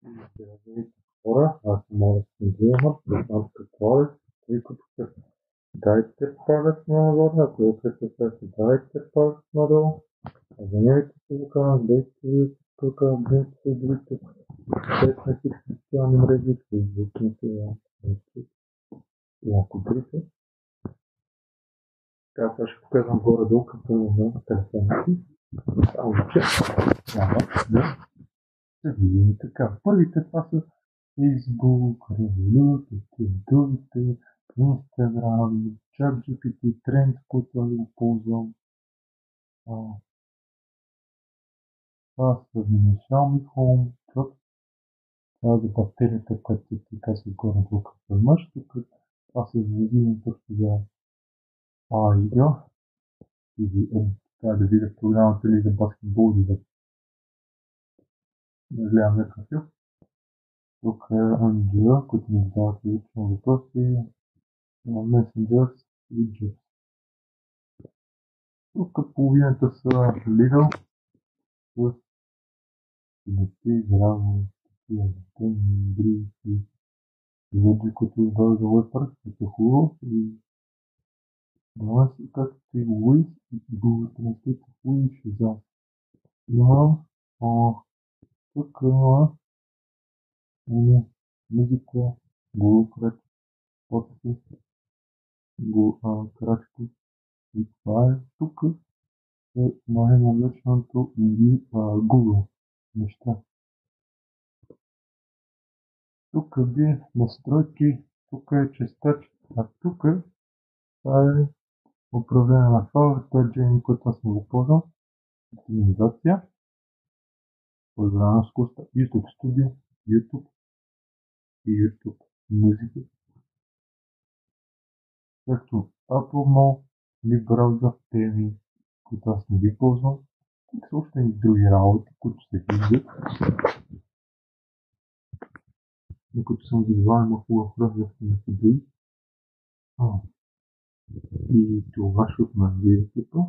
Здравейте, хора, аз съм Александър Геймър, познат като Алекс, тъй като дайте палец нагоре, ако искате дайте палец надолу, абонирайте се за канала, дайте тук, дайте се другите, дайте на всички социални мрежи, Facebook, Instagram, и ако другите. Така, сега ще показвам горе-долу като на телефона си, само че няма да се видим така. Първите това са Facebook, Revolut, другите, Instagram, ChatGPT, Trend, който аз го ползвам. Това са Xiaomi Home, това е за батерията, която ти казва горе-долу като мъж. Това са звездини точно за видео. Трябва да видя програмата ли за баскетбол или за да гледам някакъв филм. Тук е Angela, които ми задават лично въпроси. Messengers и Jobs. Тук половината са Lidl с кинести, здраво, такива теми, игри и звезди, които издават за Уепърс, които е хубаво. И това си както и Луис и Google Translate Луис и за. Има тук има музика, Google Крачки, фотки, крачки и това е тук. Е най-навечното или Google неща. Тук ви настройки, тук е честач, а тук това е управление на файлове, това е Genie, който аз не го ползвам, оптимизация, програма с куста, YouTube Studio, YouTube и YouTube Music, както Apple Mall или браузър теми, които аз не ги ползвам, и също и други работи, които се виждат. И които съм визуално хубав развив на други. И това ще отмъждението.